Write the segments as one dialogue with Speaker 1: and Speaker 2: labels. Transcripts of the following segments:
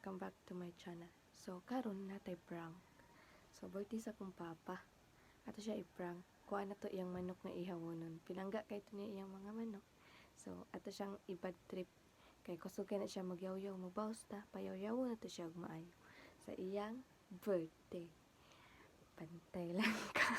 Speaker 1: welcome back to my channel. So karon natay prank. So birthday sa kong papa. Ato siya i-prank. Kuha na to iyang manok nga ihawonon. Pilangga kay to niya iyang mga manok. So ato siyang ibad trip. Kay kusog na siya magyaw-yaw, magbawas ta, payaw-yaw na to siya og maayo. Sa iyang birthday. Pantay lang ka.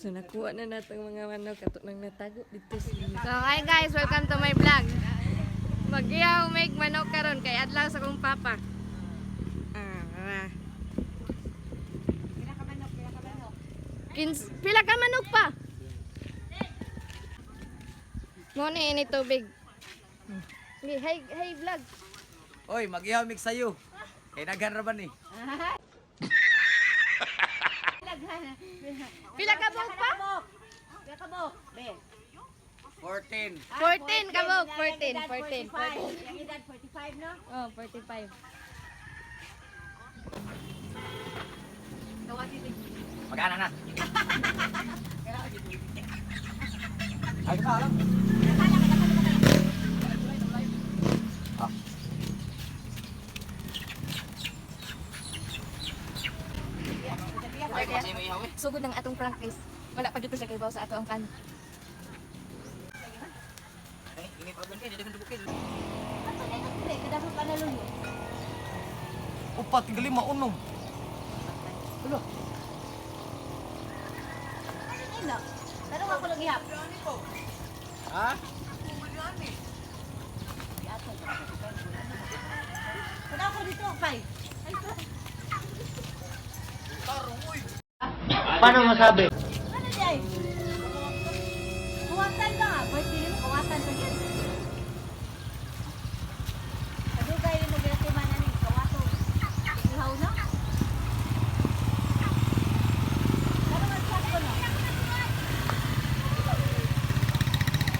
Speaker 1: So nakuha na natong mga manok ato nang natago dito sa
Speaker 2: So hi guys, welcome to my vlog. Mag-iyaw make manok karon kay adlaw sa kong papa. Pila ka manok pa? Mo ni ini tubig. Hey vlog.
Speaker 3: Oy, mag-ihaw mix sayo. Kay daghan ra ba ni?
Speaker 2: Pila ka buhok pa?
Speaker 4: Pila ka buhok? Be.
Speaker 3: 14.
Speaker 2: 14 ka buhok, 14.
Speaker 4: Yung edad 45, no?
Speaker 2: Oh, 45.
Speaker 3: Magana na. Ay, ka lang.
Speaker 2: Sugod ng atong practice. Wala pa dito siya kay baw sa ato ang kan.
Speaker 3: Ay, ini pa bangkay, dito dubukin.
Speaker 4: Ato na ito, be. Kada mo panaluyo.
Speaker 3: Upat tinggal 5 unom. Ulo.
Speaker 4: Ay, no. Pero ako lang ihap.
Speaker 3: Ha?
Speaker 4: Kada ako dito, 5. Ay, ito.
Speaker 5: Paano masabi?
Speaker 4: Ano di ay? Kuwatan ba nga? Birthday mo, kuwatan pa yan. Kadugay rin mo ginatiman na ni, kawato. Ihaw na? Pero mag-chat ko na.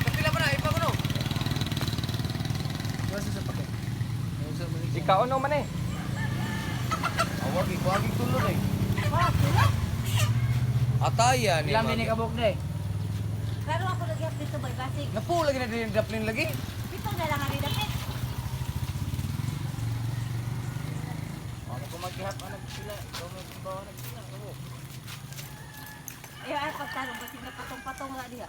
Speaker 3: Kapila ba na? Ipa ko no? Wala sa paket. Ikaw ano man eh? Awagi tulog eh.
Speaker 4: Wow, sila?
Speaker 3: Ataya ni.
Speaker 5: Ilang din kabuk na eh.
Speaker 4: Pero ako nag-ihap dito, boy. Basig.
Speaker 3: Napu lagi na din daplin lagi.
Speaker 4: Dito na lang ang dapit.
Speaker 3: Ano ko maghihap anak sila? Ikaw may bawa na sila.
Speaker 4: Ay, pagtarong. Basig na patong-patong nga diha.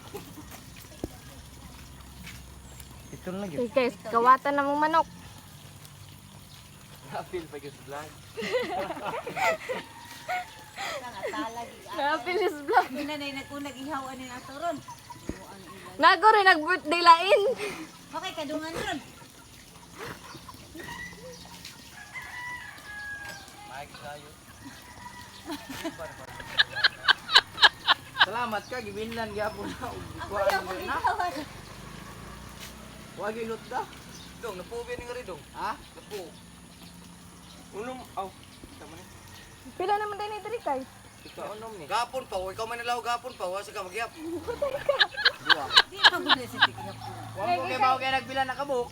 Speaker 3: Ito lagi.
Speaker 2: Okay guys, kawatan na mong manok.
Speaker 3: Apil pa yung vlog.
Speaker 4: Talagi.
Speaker 2: Napilis vlog.
Speaker 4: Pinanay nag-unag ihawan ni nato ron.
Speaker 2: Nago rin nag-birthday lain.
Speaker 4: Okay, kadungan ron.
Speaker 3: Mike tayo. Salamat ka, gibinlan gyapon na.
Speaker 4: Ako yung ako ihawan.
Speaker 3: Wag ilot da. Dong, napubi ni ngari dong. Ha? Napu. Unom, aw. Tama ni.
Speaker 2: Pila naman din ni kay.
Speaker 3: Ikaw unom ni. Gapon pa, ikaw man nalaw gapon pa, wasa ka magyap.
Speaker 4: Di ka gula sa tigap ko.
Speaker 3: Wa mo kay bawo kay nagpila na kabuk.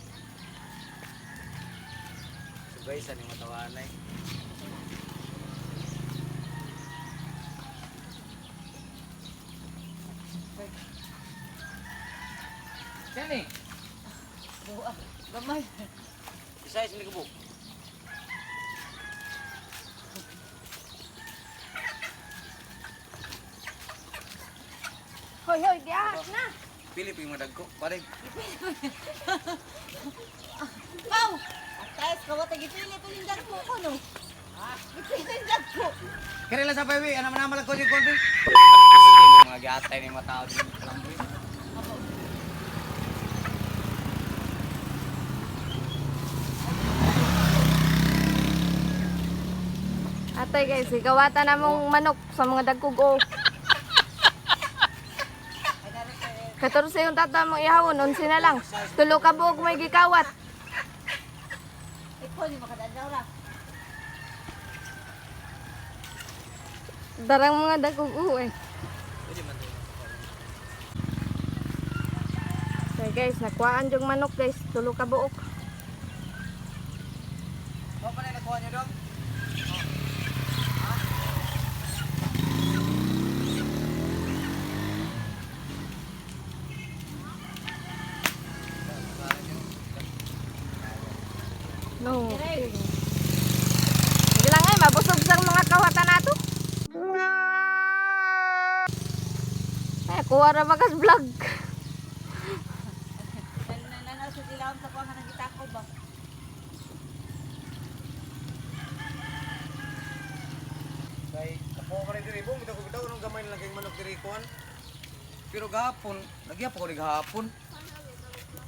Speaker 3: So guys, ani matawanay.
Speaker 5: ni.
Speaker 4: Buwa. Gamay.
Speaker 5: Isa ni kubok.
Speaker 2: Hoy, hoy, diahas na.
Speaker 3: Pili pa yung madagko. Pare,
Speaker 4: Pau! Atas, kawat gipili ito yung dagko ko, no? Gipili yung dagko.
Speaker 3: kaya lang sa baby, ano man naman ko yung konti. Mga gatay ni mga tao din.
Speaker 2: Atay guys, igawatan na mong manok sa mga dagkog o. 14 yung tata mong ihawon, 11 na lang. Tulo ka buog may gikawat.
Speaker 4: Ikaw, di makadadaw ra.
Speaker 2: Darang mga dagkog eh. So guys, nakuhaan yung manok guys, tulo ka buok.
Speaker 3: Ano pa na nakuha niyo dong?
Speaker 2: No. Sige lang ay, mabusog sa mga kawatan nato. Ay, kuha ra magas vlog.
Speaker 4: Nananaw sa dilawang sa kuha ng gitako ba?
Speaker 3: Kay kapo ka rin diri bong, bitaw bitaw nung gamay na lang kay manok diri kuan. Pero gahapon, nagyap ako ni gahapon.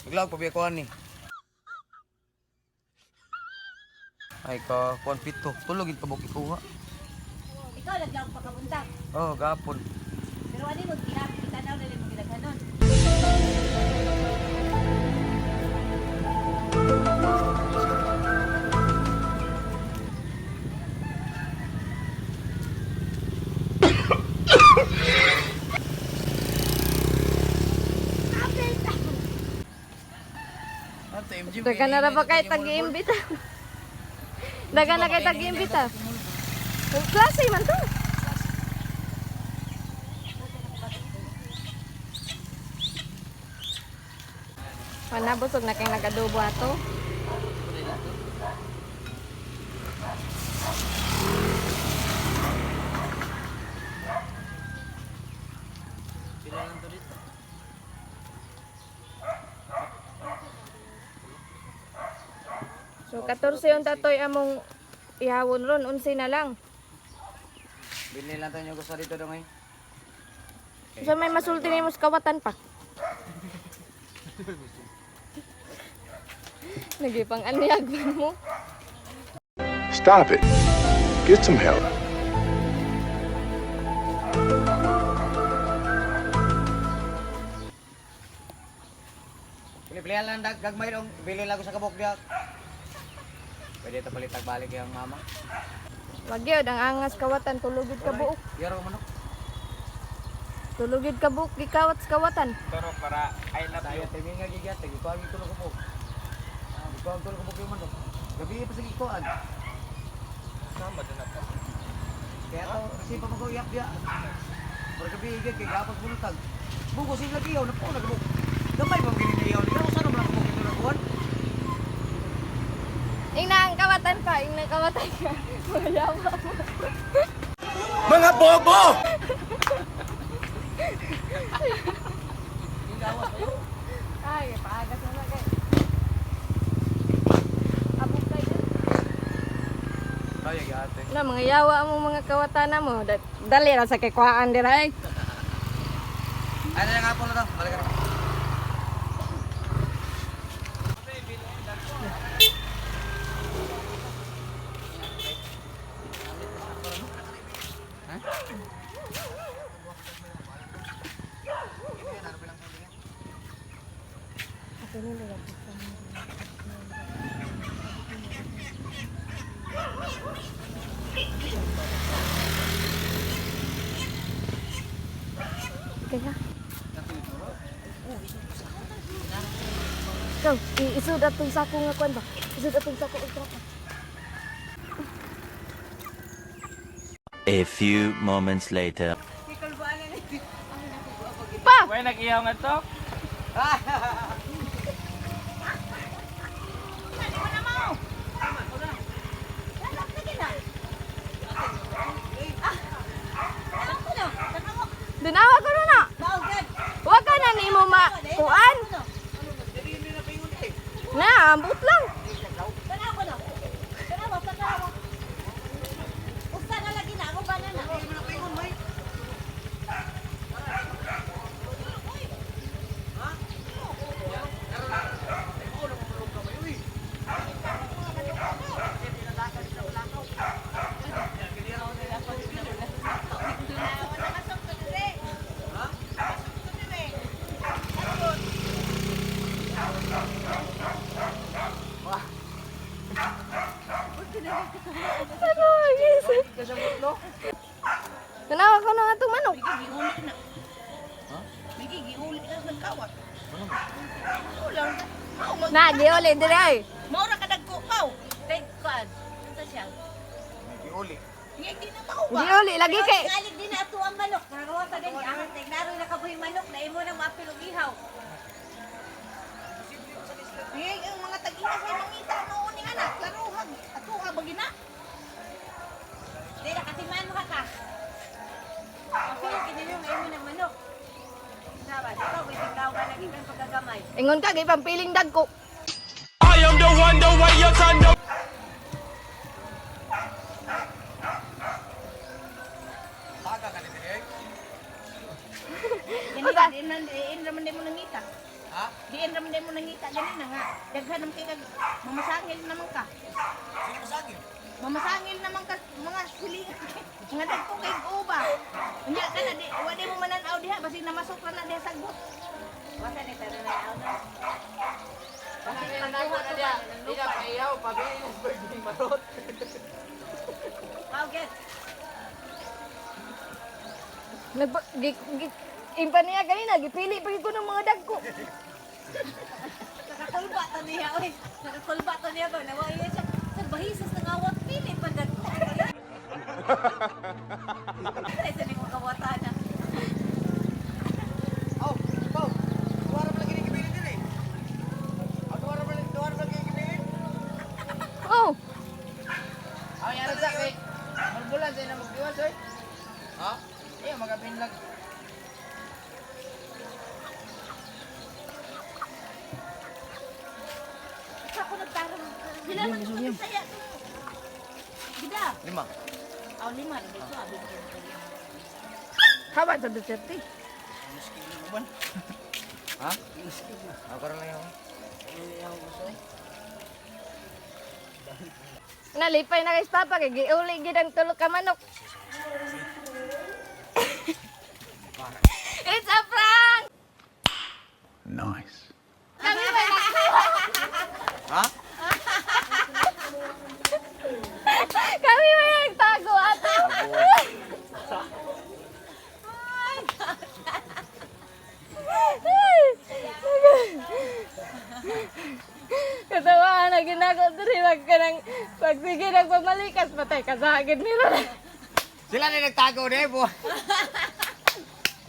Speaker 3: Bigla ko pabiya kuan ni. Ay ka kuan pito, tulogin pa bok ikuha.
Speaker 4: Ikaw, laglang pagkabuntag.
Speaker 3: Oh, gahapon.
Speaker 4: Pero ano mo, kita na ulit mo gilaghanon.
Speaker 3: Ato MG.
Speaker 2: Daga na ra ba kay tag-iimbita? Daga na kay tag-iimbita. Ang klase man to. Manabusog na kay nagadubo ato. So 14 yung tatoy among ihawon ron, 11 na lang.
Speaker 3: Bili lang tayo gusto dito dong eh.
Speaker 2: So may masulti ni mo sa kawatan pa. Nagipang aniyag mo.
Speaker 6: Stop it. Get some help.
Speaker 3: Pili-pilihan lang gagmay dong. Bili lang ko sa kabok diya. Pwede ito palitag balik yung mama.
Speaker 2: Wag yun, ang angas kawatan, tulugid ka buok.
Speaker 3: Yaro ko manok.
Speaker 2: Tulugid ka buok, gikawat sa kawatan.
Speaker 3: Pero para I love you. Tayo nga gigat, ikaw ang tulog ko. Ikaw ang tulog ko yung manok. Gabi pa sa ikuan. Sama din ako. Kaya to, kasi pa mag-uyak dia. Pero gabi igit kay gapag bulutag. Bugo sing lagi yaw na po nagbuk. Gamay bang gininiyaw nila? Saan naman ako ito na kuwan?
Speaker 2: Ingna ang kawatan ka, ingna kawatan ka. Mayawa mo.
Speaker 3: Mga bobo!
Speaker 2: Ay, paagas na na kay. Abog kayo.
Speaker 3: Kaya gate.
Speaker 2: Na mga yawa mo mga kawatan mo. Dali ra sa kay kuhaan dira ay.
Speaker 3: Ano na nga po na to? Balik ka na.
Speaker 2: Kaya. Ikaw, isud atong sako nga kwan ba? Isud atong sako og trapa.
Speaker 7: A few moments later.
Speaker 2: Pa!
Speaker 5: Way nag-iyaw nga to.
Speaker 2: Dinawa ko na na.
Speaker 4: Pao, gad.
Speaker 2: Huwag ka na ni mo makuan. Na, ambot lang.
Speaker 4: Tanawa na. Tanawa. Usta na lagi na ako banana.
Speaker 2: Tanawa ko na nga itong manok.
Speaker 4: Bigi, giulit ka sa kawat.
Speaker 2: Na, giuli, dire ay.
Speaker 4: Maura ka nagko, pao. Take kuan. Ano siya?
Speaker 3: Iuli.
Speaker 4: Hindi na tao ba?
Speaker 2: Giuli, lagi kay.
Speaker 4: Galit din na ato ang manok. Nagawa sa din. Ang tegnaro na kabuhi manok na imo nang mapilog ihaw. Ang mga tag-ina sa mangita noon ni anak. Laruhag. Ato ha bagina. Dira kasi mano ka. Mapilog kini yung imo ng manok. Sabi, ikaw may tingdaw ka lagi kang pagkagamay.
Speaker 2: Ingon ka, gay pampiling dagko.
Speaker 3: Taga ka nito eh.
Speaker 4: Ganito, diin raman din mo nangita.
Speaker 3: Ha?
Speaker 4: Diin raman din mo nangita. Ganito nga. Daghan naman kay kag mamasangil naman ka.
Speaker 3: Sino masagin?
Speaker 4: Mamasangil naman ka mga sili. Mga dagko kay uba. Unya ka na di wala mo mananaw diha basi namasok ra na diha sagbot. Wasa ni tara na aw na. Basi pagkuha to ba?
Speaker 3: Hindi na payaw, pabilis birthday marot.
Speaker 4: Wow, get.
Speaker 2: Impa niya kanina, gipili pa ko ng mga dagko.
Speaker 4: Nakakulba to niya oy. Nakakulba to niya ko. Nawaya siya. Sa bahisas ng awat pili pa dagko. Ay sa mo kawata na.
Speaker 3: Oh, Pao. Tuwara pa lagi ni kibilin din eh. Tuwara pa lagi ni kibilin.
Speaker 2: Oh,
Speaker 3: Ang yan sa kay. Magbulan sa na magdiwas oy. Ha? Eh, magabin lang.
Speaker 4: Ako nagtarong. Sila nang saya. Gida.
Speaker 3: 5.
Speaker 4: Aw lima dito abi.
Speaker 2: haba sa Duterte.
Speaker 3: Ha? Ako rin lang yun.
Speaker 2: Nalipay na kay Papa, kay giuli gid ang tulo ka manok. It's a prank!
Speaker 6: Nice.
Speaker 2: Kami may nagkuha.
Speaker 3: Ha?
Speaker 2: Kami may nagtago ato. Katawaan na ginako diri wag ka nang pagsige nagpamalikas patay ka sa agad nila.
Speaker 3: Sila na nagtago na eh, po.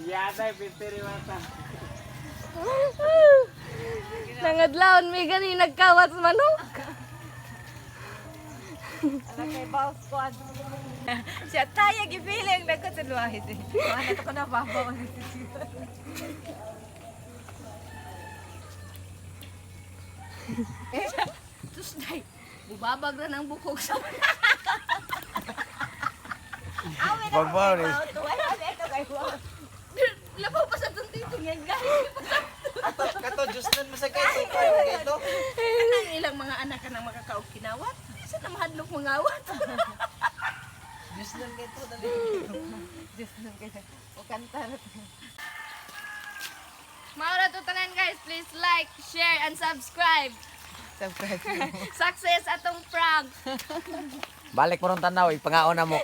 Speaker 3: Yata, pintiri mata.
Speaker 2: Nangadlaon may gani nagkawat sa manok.
Speaker 4: Anak kay boss squad. Siya tayo gipiling nagko sa luwahid. Ano ko na babaw. Tusday. Bubabag na ng bukog sa
Speaker 3: Babaw rin.
Speaker 4: Labaw pa sa tuntito yan, guys.
Speaker 3: Kato, Diyos nun masagay ito. Ito.
Speaker 4: Kanang ilang mga anak ka nang makakaog kinawat. Isa na mahadlok mga awat.
Speaker 3: Diyos nun ito.
Speaker 4: Diyos nang kaya. O kanta na to.
Speaker 2: Maura tutanan guys, please like, share and subscribe. Success atong prank.
Speaker 3: Balik mo ron tanaw, ipangaon na mo.